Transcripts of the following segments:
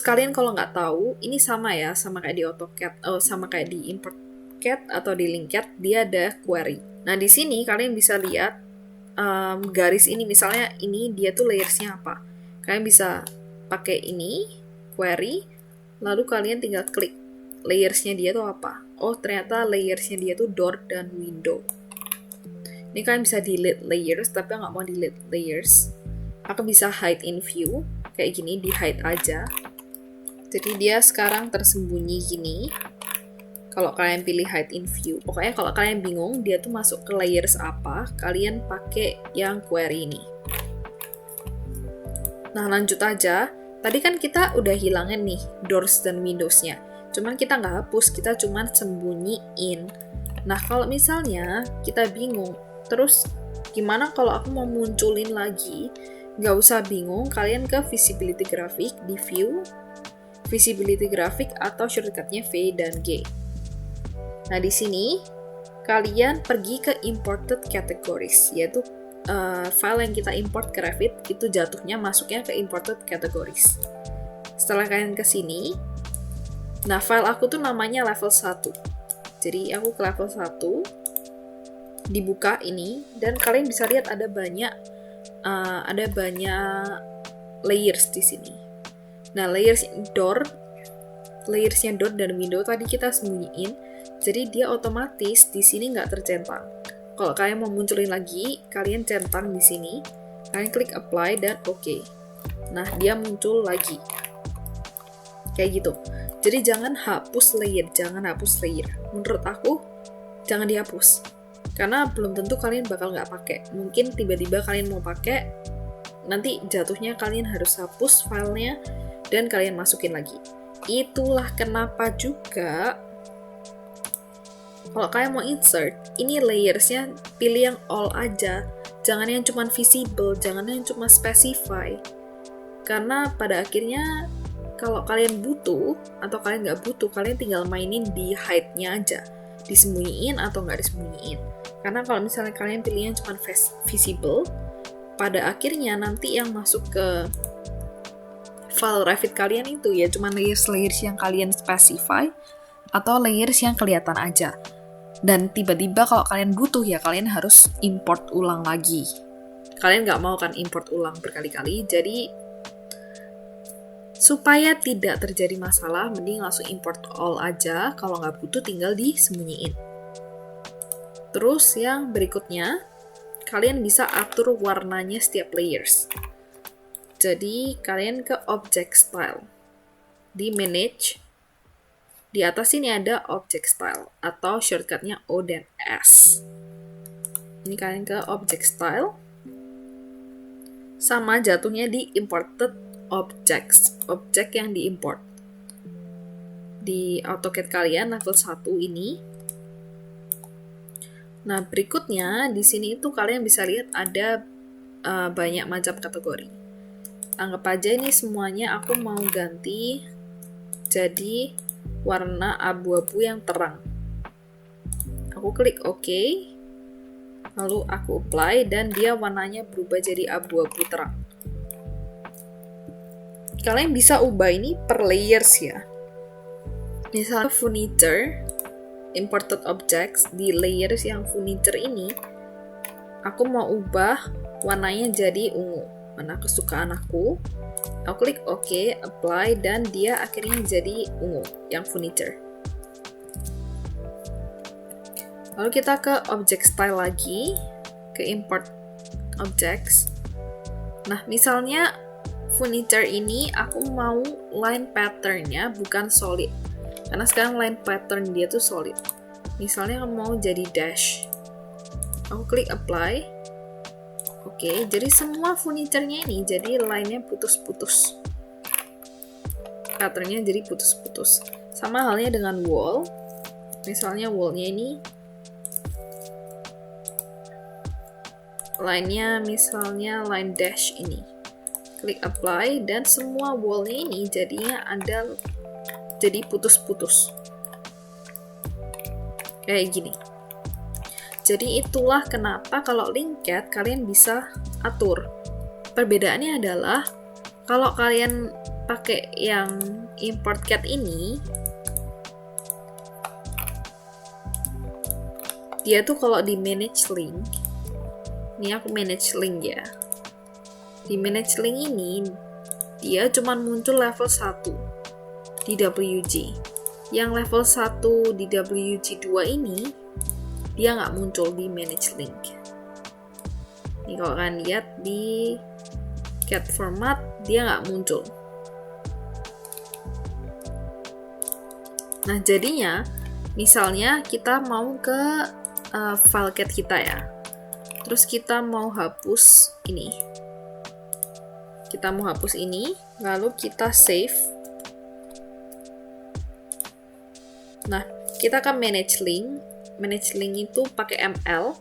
kalian kalau nggak tahu, ini sama ya, sama kayak di AutoCAD, sama kayak di import CAD atau di LinkCAD, dia ada query. Nah, di sini kalian bisa lihat garis ini, misalnya ini dia tuh layersnya apa. Kalian bisa pakai ini, query, lalu kalian tinggal klik layersnya dia tuh apa. Oh, ternyata layersnya dia tuh door dan window. Ini kalian bisa delete layers, tapi nggak mau delete layers. Aku bisa hide in view, kayak gini, di hide aja. Jadi dia sekarang tersembunyi gini. Kalau kalian pilih hide in view, pokoknya kalau kalian bingung dia tuh masuk ke layers apa, kalian pakai yang query ini. Nah, lanjut aja. Tadi kan kita udah hilangin nih doors dan windowsnya. Cuman kita nggak hapus, kita cuman sembunyiin. Nah, kalau misalnya kita bingung, terus gimana kalau aku mau munculin lagi? Nggak usah bingung, kalian ke visibility graphic, di view, visibility graphic atau shortcutnya V dan G. Nah, di sini kalian pergi ke imported categories, yaitu file yang kita import ke Revit itu jatuhnya masuknya ke imported categories. Setelah kalian ke sini, nah file aku tuh namanya level 1. Jadi aku ke level 1, dibuka ini, dan kalian bisa lihat ada banyak layers di sini. Nah, layersnya door dan window tadi kita sembunyiin, jadi dia otomatis di sini nggak tercentang. Kalau kalian mau munculin lagi, kalian centang di sini, kalian klik apply dan OK. Nah, dia muncul lagi. Kayak gitu. Jadi jangan hapus layer. Menurut aku, jangan dihapus. Karena belum tentu kalian bakal nggak pakai. Mungkin tiba-tiba kalian mau pakai, nanti jatuhnya kalian harus hapus filenya dan kalian masukin lagi. Itulah kenapa juga kalau kalian mau insert, ini layersnya pilih yang all aja. Jangan yang cuma visible, jangan yang cuma specify. Karena pada akhirnya kalau kalian butuh atau kalian nggak butuh, kalian tinggal mainin di hide-nya aja. Disembunyiin atau nggak disembunyiin. Karena kalau misalnya kalian pilih yang cuma visible, pada akhirnya nanti yang masuk ke file Revit kalian itu ya cuma layers yang kalian specify atau layers yang kelihatan aja. Dan tiba-tiba kalau kalian butuh ya kalian harus import ulang lagi. Kalian nggak mau kan import ulang berkali-kali, jadi supaya tidak terjadi masalah, mending langsung import all aja. Kalau nggak butuh tinggal disembunyiin. Terus yang berikutnya, kalian bisa atur warnanya setiap layers. Jadi kalian ke object style, di manage. Di atas ini ada object style atau shortcutnya O dan S. Ini kalian ke object style. Sama jatuhnya di imported objects, objek yang diimport. Di AutoCAD kalian level 1 ini. Nah, berikutnya di sini itu kalian bisa lihat ada banyak macam kategori. Anggap aja ini semuanya aku mau ganti jadi warna abu-abu yang terang. Aku klik OK, lalu aku apply dan dia warnanya berubah jadi abu-abu terang. Kalian bisa ubah ini per layers ya. Misalnya furniture, imported objects, di layers yang furniture ini, aku mau ubah warnanya jadi ungu, warna kesukaan aku. Aku klik OK, apply, dan dia akhirnya jadi ungu, yang furniture. Lalu kita ke object style lagi, ke import objects. Nah, misalnya furniture ini aku mau line pattern-nya bukan solid. Karena sekarang line pattern dia tuh solid. Misalnya aku mau jadi dash. Aku klik apply. Oke, jadi semua furniture-nya ini jadi line-nya putus-putus. Pattern-nya jadi putus-putus. Sama halnya dengan wall. Misalnya wall-nya ini line-nya misalnya line dash ini. Klik apply dan semua wall-nya ini jadinya jadi putus-putus. Kayak gini. Jadi itulah kenapa kalau LinkCAD kalian bisa atur. Perbedaannya adalah kalau kalian pakai yang import cat ini, dia tuh kalau di manage link, ini aku manage link ya. Di manage link ini, dia cuman muncul level 1 di WG. Yang level 1 di WG2 ini, dia nggak muncul di manage link. Ini kalau kalian lihat di cat format, dia nggak muncul. Nah, jadinya, misalnya kita mau ke file cat kita ya. Terus kita mau hapus ini. Kita mau hapus ini, lalu kita save. Nah, kita akan manage link. Manage link itu pakai ML.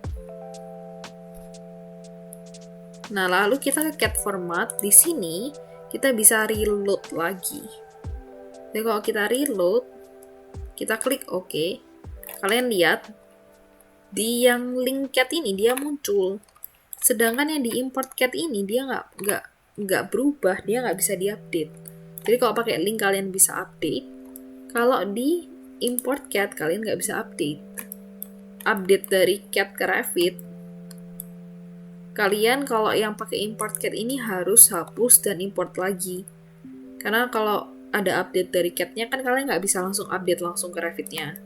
Nah, lalu kita ke cat format. Di sini kita bisa reload lagi. Jadi kalau kita reload, kita klik OK. Kalian lihat di yang link cat ini dia muncul. Sedangkan yang di import cat ini dia nggak berubah, dia nggak bisa diupdate. Jadi kalau pakai link kalian bisa update. Kalau di import cat kalian nggak bisa update. Update dari cat ke Revit, kalian kalau yang pakai import cat ini harus hapus dan import lagi. Karena kalau ada update dari cat-nya kan kalian nggak bisa langsung update langsung ke Revit-nya.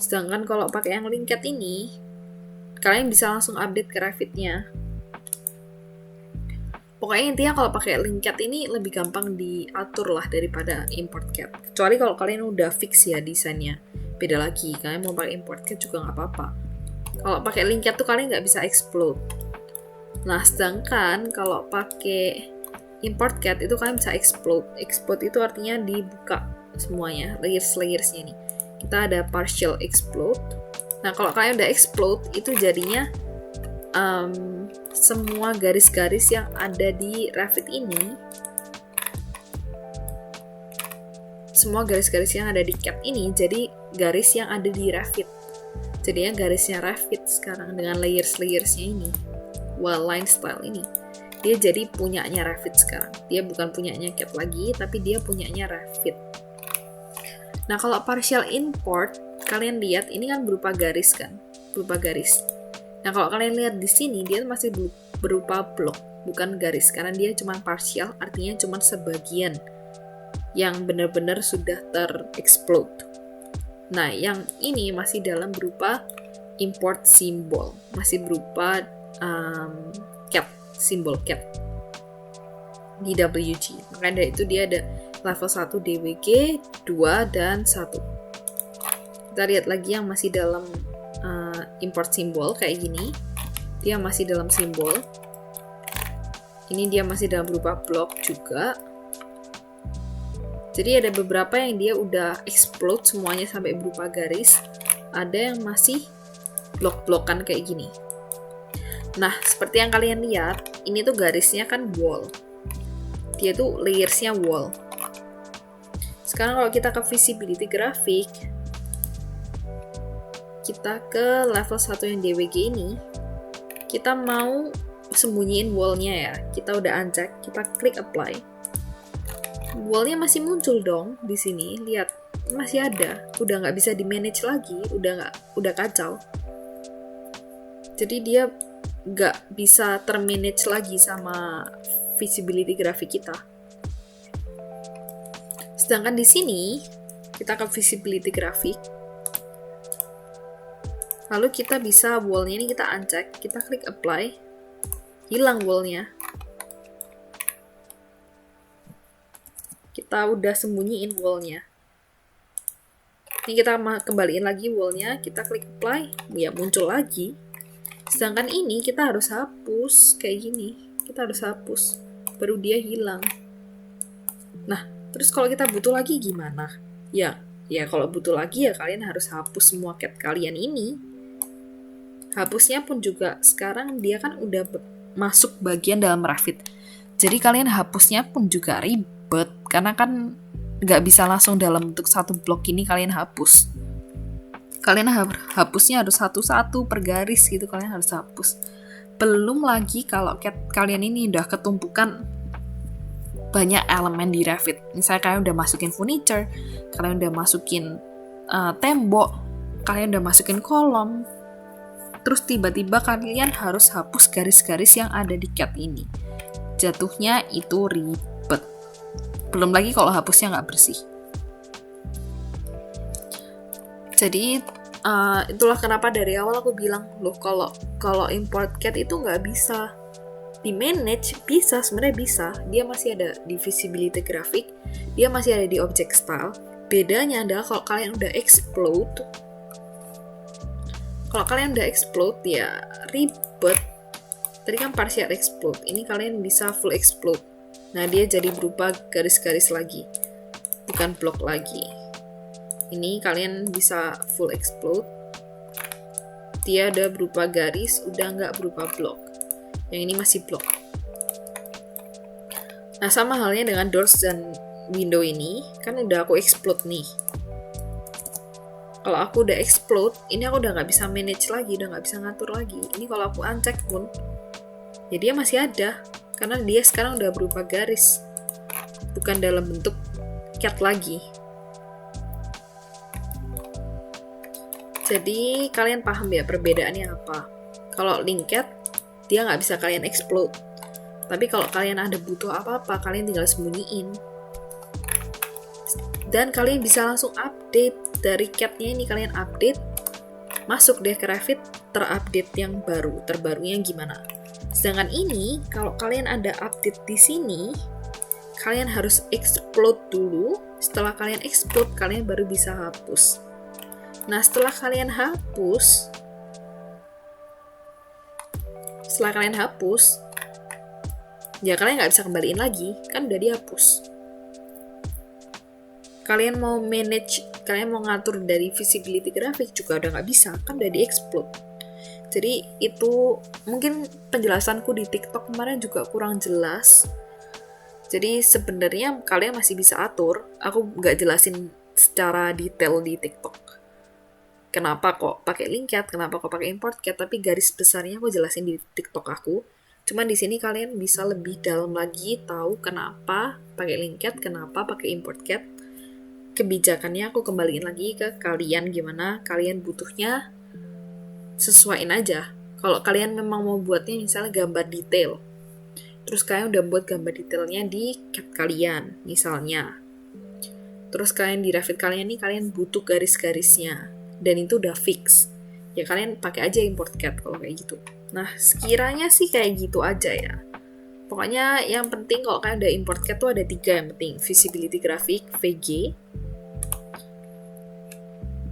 Sedangkan kalau pakai yang link cat ini, kalian bisa langsung update ke Revit-nya. Pokoknya intinya kalau pakai link cat ini lebih gampang diatur lah daripada import cat. Kecuali kalau kalian udah fix ya desainnya. Beda lagi, kalian mau pakai import cat juga nggak apa-apa. Kalau pakai link cat tuh kalian nggak bisa explode. Nah, sedangkan kalau pakai import cat itu kalian bisa explode. Explode itu artinya dibuka semuanya, layers-layersnya nih. Kita ada partial explode. Nah, kalau kalian udah explode, itu jadinya semua garis-garis yang ada di Revit ini, semua garis-garis yang ada di cat ini jadi garis yang ada di Revit. Jadinya garisnya Revit sekarang dengan layers-layersnya ini, wall line style ini. Dia jadi punyanya Revit sekarang. Dia bukan punyanya cat lagi, tapi dia punyanya Revit. Nah, kalau partial import, kalian lihat ini kan berupa garis kan, berupa garis. Nah, kalau kalian lihat di sini, dia masih berupa blok, bukan garis. Karena dia cuma partial, artinya cuma sebagian yang benar-benar sudah ter-explode. Nah, yang ini masih dalam berupa import simbol. Masih berupa cat, simbol cat di WG. Makanya dari itu dia ada level 1 DWG, 2, dan 1. Kita lihat lagi yang masih dalam import simbol kayak gini. Dia masih dalam simbol. Ini dia masih dalam berupa blok juga. Jadi ada beberapa yang dia udah explode semuanya sampai berupa garis. Ada yang masih blok-blokan kayak gini. Nah, seperti yang kalian lihat, ini tuh garisnya kan wall. Dia tuh layersnya wall. Sekarang kalau kita ke visibility graphic, kita ke level 1 yang DWG ini, kita mau sembunyiin wall-nya ya. Kita udah uncheck, kita klik apply. Wall-nya masih muncul dong di sini. Lihat, masih ada. Udah nggak bisa di-manage lagi, udah kacau. Jadi dia nggak bisa termanage lagi sama visibility graphic kita. Sedangkan di sini, kita ke visibility graphic. Lalu kita bisa wall-nya ini kita uncheck, kita klik apply, hilang wall-nya. Kita udah sembunyiin wall-nya. Ini kita kembaliin lagi wall-nya, kita klik apply, ya muncul lagi. Sedangkan ini kita harus hapus kayak gini. Kita harus hapus, baru dia hilang. Nah, terus kalau kita butuh lagi gimana? Ya kalau butuh lagi ya kalian harus hapus semua cat kalian ini. Hapusnya pun juga sekarang dia kan udah masuk bagian dalam Revit. Jadi kalian hapusnya pun juga ribet. Karena kan nggak bisa langsung dalam bentuk satu blok ini kalian hapus. Kalian hapusnya harus satu-satu per garis gitu, kalian harus hapus. Belum lagi kalau cat kalian ini udah ketumpukan banyak elemen di Revit. Misalnya kalian udah masukin furniture, kalian udah masukin tembok, kalian udah masukin kolom, terus tiba-tiba kalian harus hapus garis-garis yang ada di CAD ini. Jatuhnya itu ribet. Belum lagi kalau hapusnya nggak bersih. Jadi itulah kenapa dari awal aku bilang, loh kalau import CAD itu nggak bisa di manage. Bisa, sebenarnya bisa. Dia masih ada di visibility graphic, dia masih ada di object style. Bedanya adalah kalau kalian udah explode, ya ribet. Tadi kan partial explode, ini kalian bisa full explode. Nah, dia jadi berupa garis-garis lagi, bukan blok lagi. Ini kalian bisa full explode, dia ada berupa garis, udah nggak berupa blok. Yang ini masih blok. Nah, sama halnya dengan doors dan window ini, kan udah aku explode nih. Kalau aku udah explode, ini aku udah nggak bisa manage lagi, udah nggak bisa ngatur lagi. Ini kalau aku uncheck pun, ya dia masih ada, karena dia sekarang udah berupa garis, bukan dalam bentuk CAD lagi. Jadi kalian paham ya perbedaannya apa. Kalau link CAD, dia nggak bisa kalian explode. Tapi kalau kalian ada butuh apa-apa, kalian tinggal sembunyiin. Dan kalian bisa langsung update dari CAD-nya ini, kalian update, masuk deh ke Revit, terupdate yang baru, terbarunya gimana. Sedangkan ini, kalau kalian ada update di sini, kalian harus explode dulu. Setelah kalian explode, kalian baru bisa hapus. Nah, setelah kalian hapus, ya kalian nggak bisa kembaliin lagi, kan udah dihapus. Kalian mau manage, kalian mau ngatur dari visibility graphic juga udah nggak bisa, kan udah di-explode. Jadi itu mungkin penjelasanku di TikTok kemarin juga kurang jelas. Jadi sebenarnya kalian masih bisa atur, aku nggak jelasin secara detail di TikTok. Kenapa kok pakai link CAD, kenapa kok pakai import CAD, tapi garis besarnya aku jelasin di TikTok aku. Cuman di sini kalian bisa lebih dalam lagi tahu kenapa pakai link CAD, kenapa pakai import CAD. Kebijakannya aku kembaliin lagi ke kalian, gimana kalian butuhnya, sesuaiin aja. Kalau kalian memang mau buatnya misalnya gambar detail, terus kalian udah buat gambar detailnya di CAD kalian misalnya, terus kalian di Revit kalian nih, kalian butuh garis-garisnya dan itu udah fix, ya kalian pakai aja import CAD kalau kayak gitu. Nah, sekiranya sih kayak gitu aja ya. Pokoknya yang penting kalau kalian udah import CAD tuh ada 3 yang penting. Visibility graphic, VG,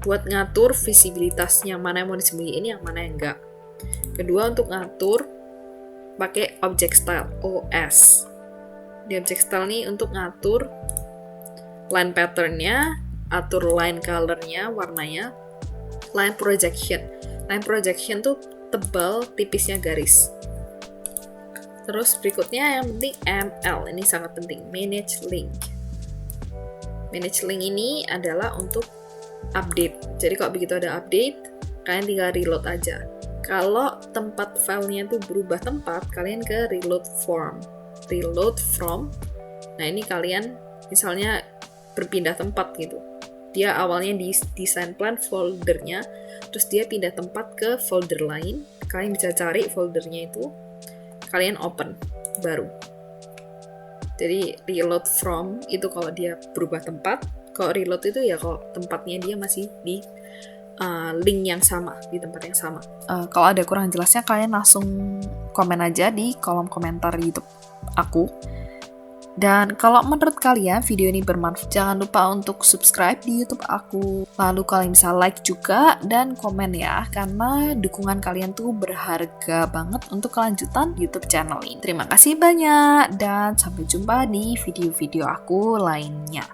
buat ngatur visibilitasnya, mana yang mau disembunyiin, yang mana yang enggak. Kedua, untuk ngatur pakai object style, OS. Di object style nih untuk ngatur line pattern-nya, atur line color-nya, warnanya, line projection. Line projection tuh tebal tipisnya garis. Terus berikutnya yang penting ML, ini sangat penting, manage link. Manage link ini adalah untuk update. Jadi kalau begitu ada update, kalian tinggal reload aja. Kalau tempat filenya tuh berubah tempat, kalian ke reload from. Nah, ini kalian misalnya berpindah tempat gitu. Dia awalnya di design plan foldernya, terus dia pindah tempat ke folder lain. Kalian bisa cari foldernya itu, kalian open baru. Jadi reload from itu kalau dia berubah tempat. Kalau reload itu ya kalau tempatnya dia masih di link yang sama, di tempat yang sama. Kalau ada kurang jelasnya, kalian langsung komen aja di kolom komentar YouTube aku. Dan kalau menurut kalian video ini bermanfaat, jangan lupa untuk subscribe di YouTube aku. Lalu kalian bisa like juga dan komen ya, karena dukungan kalian tuh berharga banget untuk kelanjutan YouTube channel ini. Terima kasih banyak dan sampai jumpa di video-video aku lainnya.